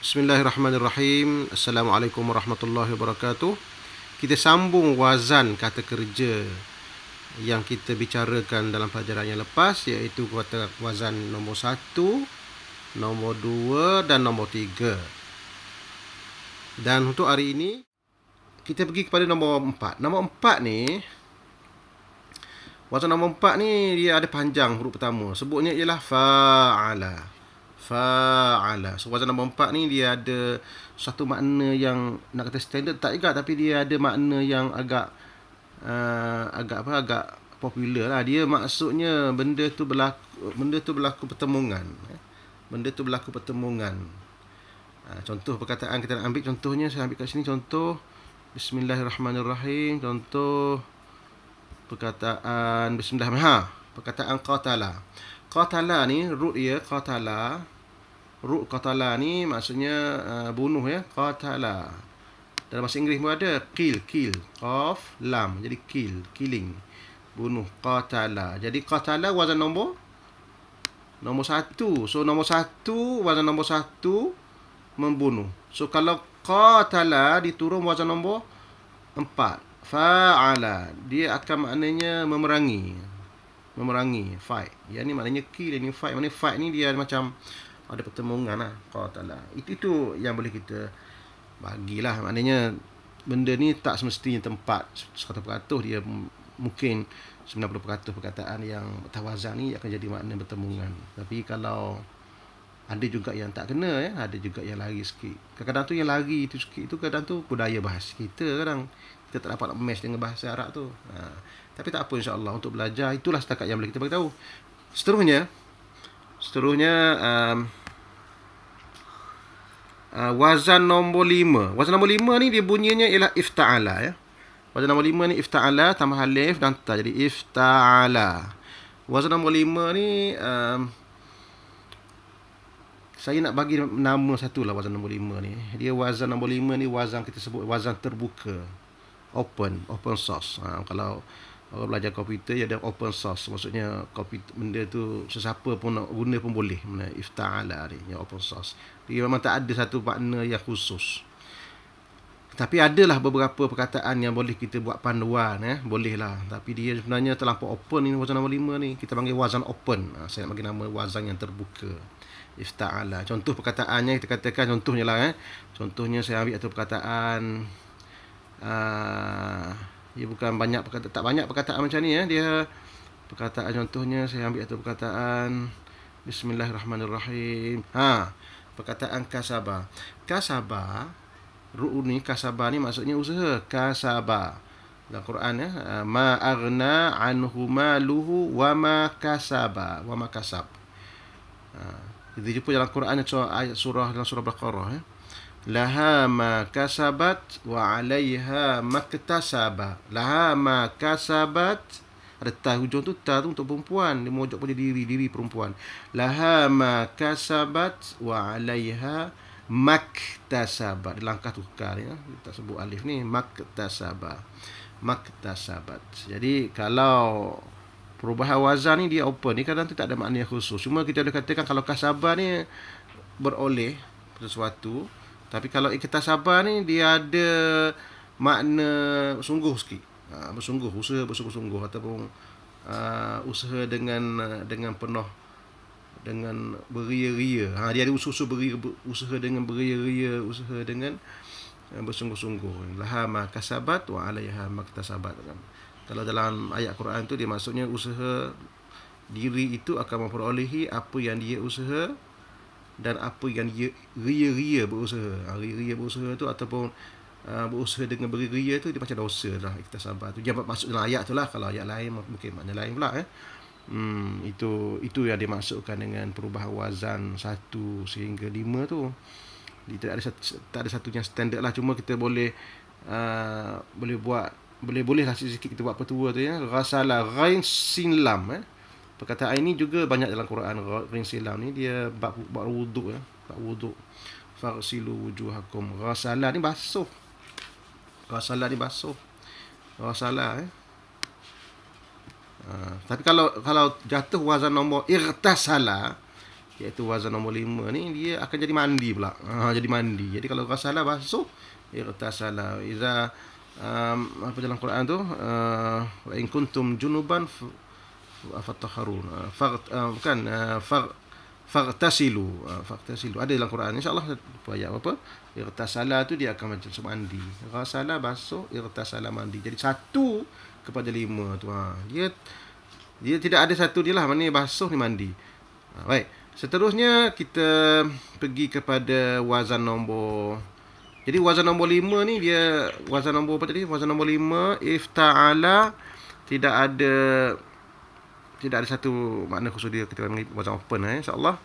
Bismillahirrahmanirrahim. Assalamualaikum warahmatullahi wabarakatuh. Kita sambung wazan kata kerja yang kita bicarakan dalam pelajaran yang lepas, iaitu kata wazan nombor 1, nombor 2 dan nombor 3. Dan untuk hari ini kita pergi kepada nombor 4. Nombor 4 ni, wazan nombor 4 ni dia ada panjang huruf pertama. Sebutnya ialah fa'ala. Fa'ala. So wazan nombor 4 ni dia ada satu makna yang nak kata standard tak juga, tapi dia ada makna yang agak agak popular lah. Dia maksudnya benda tu berlaku pertemuan. Benda tu berlaku pertemuan. Contoh perkataan kita nak ambil, contohnya saya ambil kat sini contoh Bismillahirrahmanirrahim. Contoh perkataan perkataan qatala. Qatala ni root dia qatala. Root qatala ni maksudnya bunuh ya, qatala. Dalam bahasa Inggeris pun ada kill. Qaf lam, jadi killing, bunuh, qatala. Jadi qatala wazan nombor 1. So nombor 1, wazan nombor 1 membunuh. So kalau qatala diturun wazan nombor 4, fa'ala, dia akan maknanya memerangi, fight. Yang ni maknanya kill, yang ni fight. Maknanya fight ni dia macam ada pertemuan lah, qatala. Itu yang boleh kita bagilah. Maknanya benda ni tak semestinya tempat 100%, dia mungkin 90% perkataan yang tawazan ni akan jadi makna pertemuan. Tapi kalau ada juga yang tak kena ya, ada juga yang lari sikit. Kadang-kadang tu yang lari itu sikit tu, kadang tu budaya bahasa kita, kadang kita tak dapat nak match dengan bahasa Arab tu. Tapi tak apa, insya-Allah untuk belajar itulah setakat yang boleh kita beritahu. Seterusnya wazan nombor 5. Wazan nombor 5 ni dia bunyinya ialah ifta'ala ya. Wazan nombor 5 ni ifta'ala tambah alif dan ta, jadi ifta'ala. Wazan nombor 5 ni saya nak bagi nama satulah wazan nombor 5 ni. Dia wazan nombor 5 ni wazan kita sebut wazan terbuka. Open source. Kalau orang belajar komputer dia ada open source, maksudnya benda tu sesiapa pun nak guna pun boleh. Ifta'ala ni yang open source. Dia memang tak ada satu makna yang khusus. Tapi adalah beberapa perkataan yang boleh kita buat panduan boleh lah. Tapi dia sebenarnya terlampau open ni wazan nombor 5 ni. Kita panggil wazan open. Saya nak bagi nama wazan yang terbuka. Ifta'ala. Contoh perkataannya kita katakan contohnya lah Contohnya saya ambil satu perkataan dia bukan banyak perkataan, tak banyak perkataan macam ni dia perkataan contohnya saya ambil satu perkataan Bismillahirrahmanirrahim. Perkataan kasaba. Kasaba, ru'uni kasaba ni maksudnya usaha. Kasaba dalam Quran ma aghna anhu maluhu wa ma kasaba, wa ma kasab. Kita jumpa dalam Quran ayat dalam surah Baqarah laha ma kasabat wa 'alaiha maktasaba. Laha ma kasabat, ada ta hujung tu, ta tu untuk perempuan, dia merujuk pada diri perempuan. Laha ma kasabat wa 'alaiha maktasabat. Langkah tukar tak sebut alif ni, maktasabat. Jadi kalau perubahan wazan ni dia open ni, kadang tu tak ada makna khusus. Cuma kita boleh katakan kalau kasabah ni beroleh sesuatu. Tapi kalau iktasabah ni dia ada makna sungguh sikit. Usaha bersungguh-sungguh, ataupun usaha dengan penuh, dengan beria-ria. Dia ada usaha dengan beria-ria, usaha dengan bersungguh-sungguh. Laha ma kasabat wa 'alaiha maktasabat. Kalau dalam ayat Quran tu dia maksudnya usaha diri itu akan memperolehi apa yang dia usaha dan apa yang dia ria-ria berusaha. Ria-ria berusaha tu ataupun berusaha dengan beria-ria tu dia macam dosa lah. Iktasabah tu dia maksud dalam ayat tu lah. Kalau ayat lain mungkin makna lain pula itu yang dimaksudkan dengan perubahan wazan 1 sehingga 5 tu. Dia tak ada satu yang standard lah. Cuma kita boleh boleh lah sikit kita buat petua tu Ghasala, ghain sin lam Perkataan ini juga banyak dalam Quran. Ghain sin lam ni dia bab wuduk bab wuduk. Faghsilu wujuhakum. Ghasala ni basuh. Ghasala tapi kalau jatuh wazan nombor irtasala, iaitu wazan nombor 5 ni, dia akan jadi mandi pula. Jadi mandi. Jadi kalau ghasala basuh, ightasala. Iza apa dalam Quran tu, wa in kuntum junuban fatahharun. Faghtasilu. Ada dalam Quran, insya-Allah ayat apa? Ightasala tu dia akan macam mandi. Ghasala basuh, ightasala mandi. Jadi 1 kepada 5 tu. Dia tidak ada satu dia lah, mana basuh ni mandi. Baik. Seterusnya kita pergi kepada wazan nombor. Jadi wazan nombor 5 ni dia wazan nombor apa tadi? Wazan nombor 5 ifta'ala, tidak ada satu makna khusus dia, kita panggil wazan open insya-Allah.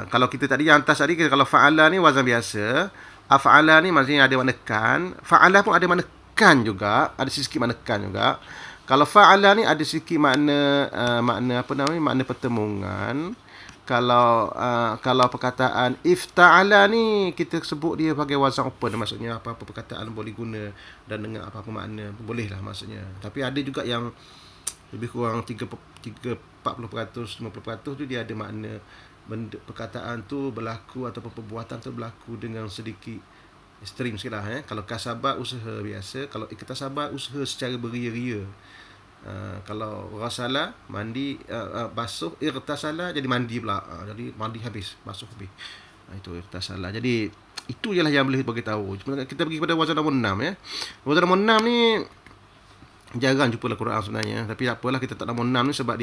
Kalau kita tadi yang atas tadi, kalau fa'ala ni wazan biasa, af'ala ni maksudnya ada makna kan, fa'ala pun ada makna kan juga, ada sikit makna kan juga. Kalau fa'ala ni ada sikit makna makna pertemuan. Kalau perkataan ifta'ala ni kita sebut dia sebagai wazan open, maksudnya apa-apa perkataan boleh guna dan dengan apa-apa makna boleh lah maksudnya. Tapi ada juga yang lebih kurang 40%, 50% tu dia ada makna perkataan tu berlaku ataupun perbuatan tu berlaku dengan sedikit ekstrim sikit lah. Kalau kasabah usaha biasa, kalau iktasabah usaha secara beria-ria. Kalau ghasala mandi, basuh, ightasala jadi mandi pula. Jadi mandi habis, basuh habis. Itu ightasala. Jadi itu ialah yang boleh bagi tahu. Kita pergi kepada wazan nombor 6 ya. Wazan nombor 6 ni jarang jumpa dalam Quran sebenarnya, tapi apalah, kita tak nombor 6 ni sebab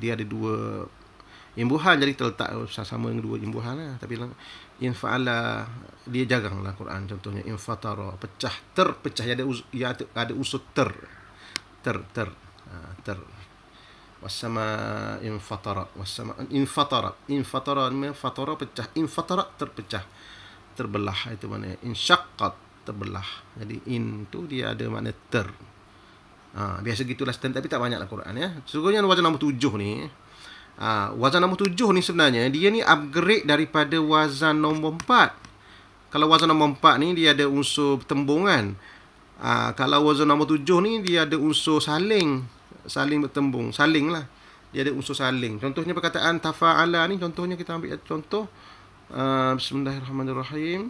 dia ada 2 imbuhan, jadi terletak sama dengan 2 imbuhan lah. Tapi infa'ala dia jarang dalam Quran. Contohnya infatara, terpecah, dia ada unsur ter. Wassama infatara, pecah, infatara terpecah, terbelah, itu makna insyaqqat, terbelah. Jadi in tu dia ada makna ter. Biasa gitulah standard, tapi tak banyak lah Quran ya. Sesungguhnya wazan nombor 7 ni, wazan nombor 7 ni sebenarnya dia ni upgrade daripada wazan nombor 4. Kalau wazan nombor 4 ni dia ada unsur tembungan. Kalau wazan nombor 7 ni dia ada unsur saling bertembung, saling lah. Dia ada unsur saling. Contohnya perkataan tafa'ala ni, contohnya kita ambil contoh. Bismillahirrahmanirrahim.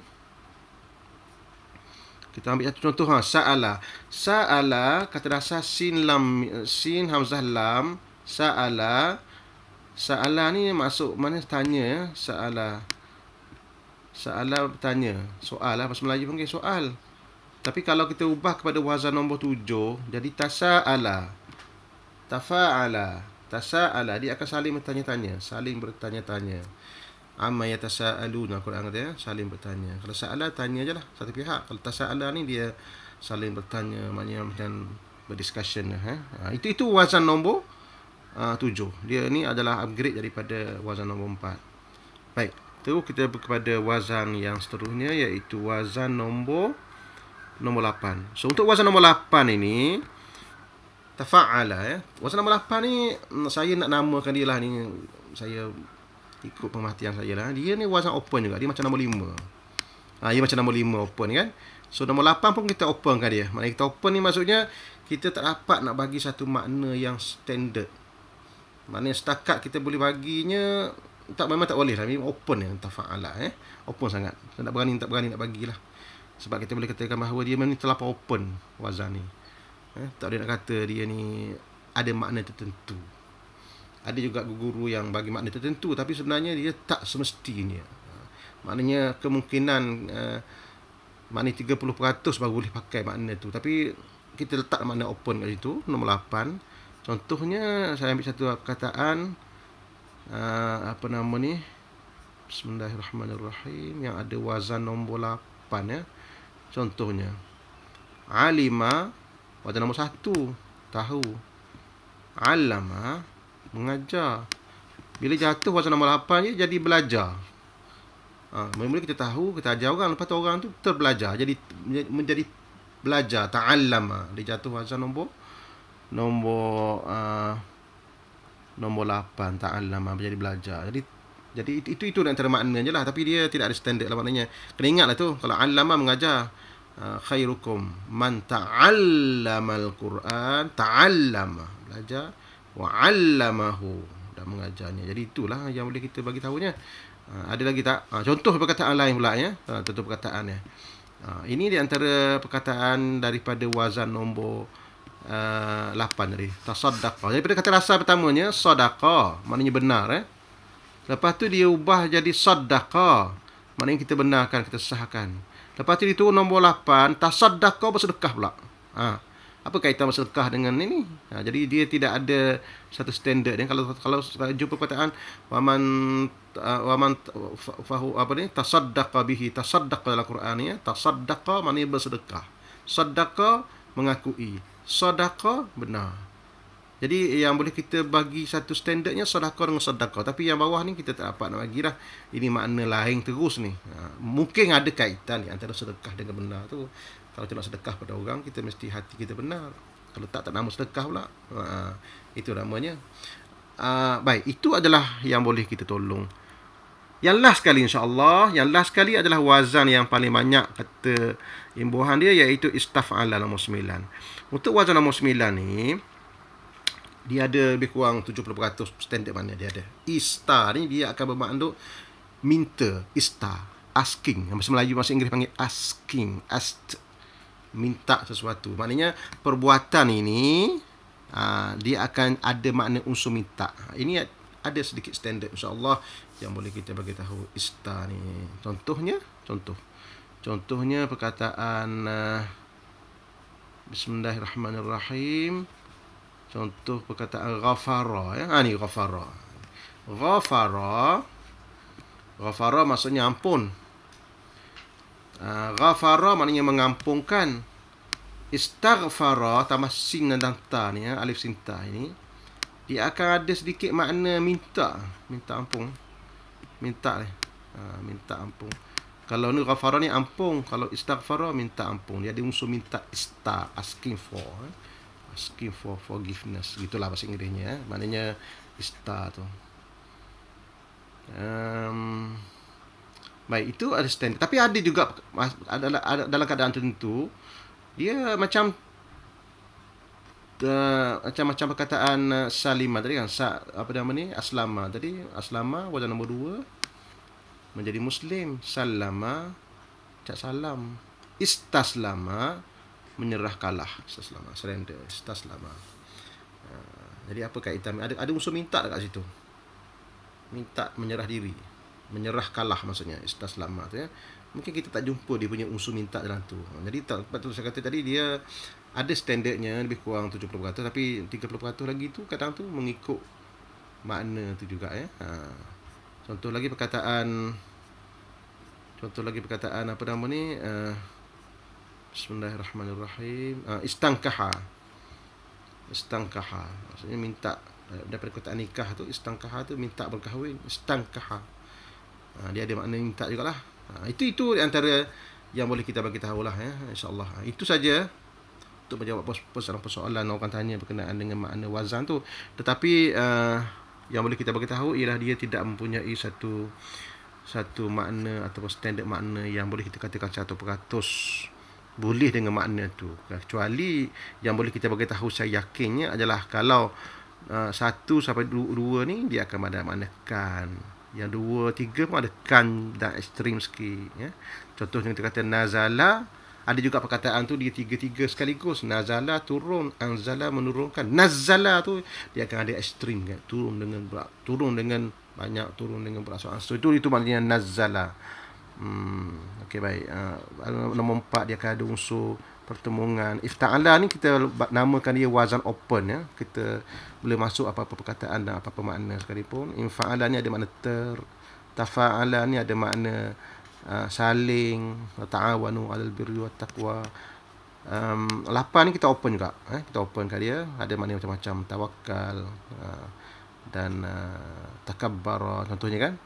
Kita ambil satu contoh. Sa'ala. Sa'ala, kata dasar sin hamzah lam. Sa'ala. Sa'ala ni masuk mana tanya ya. Sa'ala bertanya. Soal lah. Bahasa Melayu panggil soal. Tapi kalau kita ubah kepada wazan nombor 7, jadi tasa'ala. Tafa'ala. Tasa'ala. Dia akan saling bertanya-tanya. Saling bertanya-tanya. Amma yatasaaluna, Quran kata ya, saling bertanya. Kalau sa'ala tanya je lah satu pihak. Kalau tasa'ala ni dia saling bertanya, maknanya dan berdiscussion itu wazan nombor 7. Dia ni adalah upgrade daripada wazan nombor 4. Baik, terus kita kepada wazan yang seterusnya, iaitu wazan nombor 8. So untuk wazan nombor 8 ini tafa'ala ya. Wazan nombor 8 ni saya nak namakan dia lah ni, saya ikut pemerhatian saya lah. Dia ni wazan open juga. Dia macam nombor 5. Dia macam nombor 5 open kan. So nombor 8 pun kita openkan dia. Maknanya kita open ni maksudnya kita tak dapat nak bagi satu makna yang standard. Maknanya setakat kita boleh baginya, memang tak boleh lah. Open yang tafa'ala open sangat. Saya tak berani nak bagilah. Sebab kita boleh katakan bahawa dia memang terlampau open wazan ni. Tak boleh nak kata dia ni ada makna tertentu. Ada juga guru yang bagi makna tertentu, tapi sebenarnya dia tak semestinya. Maknanya kemungkinan makna 30% baru boleh pakai makna tu. Tapi kita letak makna open kat situ, nombor 8. Contohnya saya ambil satu perkataan Bismillahirrahmanirrahim, yang ada wazan nombor 8 ya. Contohnya alima, wazan nombor 1, tahu. Allama, mengajar. Bila jatuh wazan nombor 8 je, jadi belajar. Mula-mula kita tahu, kita ajar orang, lepas tu orang tu terbelajar, jadi menjadi belajar. Ta'allama, dia jatuh wazan nombor 8, ta'allama, menjadi belajar. Jadi itu antara makna je lah, tapi dia tidak ada standard lah maknanya. Kena ingatlah tu, kalau allama mengajar, khairukum man ta'allamal Quran, ta'allama, belajar, wa 'allamahu, dan mengajarnya. Jadi itulah yang boleh kita bagi tahunya. Ada lagi tak? Contoh perkataan lain pula ya. Contoh perkataannya. Ini di antara perkataan daripada wazan nombor 8 tadi. Tasaddaqah. Daripada kata asal pertamanya sadaqah, maknanya benar Lepas tu dia ubah jadi saddaqah, maknanya kita benarkan, kita sahkan. Lepas tu diturun nombor 8, tasaddaqah, bersedekah pula. Apa kaitan bersedekah dengan ini? Jadi dia tidak ada satu standard. Kalau jumpa perkataan waman fahu apa ni tasaddaqa bihi, tasaddaqa dalam Quran ya, tasaddaqa maknanya bersedekah. Saddaqa mengakui, sedekah benar. Jadi yang boleh kita bagi satu standardnya sedekah dengan sedekah, tapi yang bawah ni kita tak dapat nak bagilah. Ini makna lain terus ni. Mungkin ada kaitan di antara sedekah dengan benar tu. Kalau kita nak sedekah pada orang, kita mesti hati kita benar. Kalau tak nama sedekah pula. Itu namanya. Baik, itu adalah yang boleh kita tolong. Yang last sekali insya-Allah, yang last sekali adalah wazan yang paling banyak kata imbuhan dia, iaitu istaf'ala nombor 9. Untuk wazan nombor 9 ni, dia ada lebih kurang 70% standard mana dia ada. Ista ni dia akan bermaksud minta, ista, asking. Bahasa Melayu, bahasa Inggeris panggil asking, asked, minta sesuatu. Maknanya perbuatan ini dia akan ada makna unsur minta. Ini ada sedikit standard insya-Allah yang boleh kita bagi tahu ista ni. Contohnya perkataan Bismillahirrahmanirrahim. Contoh perkataan ghafara ya. Ni ghafara. Ghafara maksudnya ampun. Ghafara maknanya mengampunkan. Istaghfara tambah sin dan ta ni ya, alif sin ta ini, dia akan ada sedikit makna minta ampun. Minta ampun. Kalau ni ghafara ni ampun, kalau istaghfara minta ampun. Dia ada unsur minta, asking for forgiveness. Gitulah bahasa Inggerisnya maknanya ista tu. Baik, itu ada standard. Tapi ada juga dalam keadaan tertentu dia macam perkataan salima tadi kan, apa nama ni, aslama tadi. Aslama wazan nombor 2 menjadi muslim. Salama, cak salam. Istaslama, menyerah kalah. Istaslama, surrender. Istaslama. Jadi apa kaitan? Ada unsur minta dekat situ. Minta, menyerah diri, menyerah kalah maksudnya istaslama tu ya. Mungkin kita tak jumpa dia punya unsur minta dalam tu. Jadi betul saya kata tadi, dia ada standardnya lebih kurang 70%, tapi 30% lagi tu kadang tu mengikut makna tu juga ya. Contoh lagi perkataan apa nama ni, Bismillahirrahmanirrahim. Istangkaha maksudnya minta. Daripada perkataan nikah tu, istangkaha tu minta berkahwin. Istangkaha, dia ada makna minta jugalah. Itu antara yang boleh kita bagi tahu lah ya, insya-Allah. Itu saja untuk menjawab persoalan orang tanya berkenaan dengan makna wazan tu. Tetapi yang boleh kita bagi tahu ialah dia tidak mempunyai satu makna atau standard makna yang boleh kita katakan 100% boleh dengan makna tu. Kecuali yang boleh kita bagi tahu saya yakinnya adalah kalau 1 sampai 2 ni dia akan ada makna kan. Yang 2, 3 pun ada kan dan ekstrim sikit ya. Contohnya kita kata nazala, ada juga perkataan tu dia 3 sekaligus. Nazala turun, anzala menurunkan. Nazala tu dia akan ada ekstrim kan. Turun dengan banyak, turun dengan beransur. So itu maknanya nazala. Okey, baik. Nombor 4 dia akan ada unsur pertemuan. Ifta'ala ni kita namakan dia wazan open ya. Kita boleh masuk apa-apa perkataan dan apa-apa makna sekalipun. Infa'ala ni ada makna tafa'ala ni ada makna saling, ta'awanu 'alal birri wat taqwa. 8 ni kita open juga kita openkan dia, ada makna macam-macam, tawakal dan takabbara contohnya kan.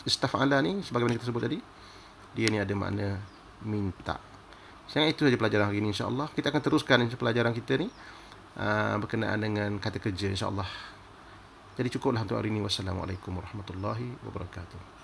Istaf'ala ni sebagaimana kita sebut tadi, dia ni ada makna minta. Itu saja pelajaran hari ini insya-Allah. Kita akan teruskan pelajaran kita ni berkenaan dengan kata kerja insya-Allah. Jadi cukuplah untuk hari ini. Wassalamualaikum warahmatullahi wabarakatuh.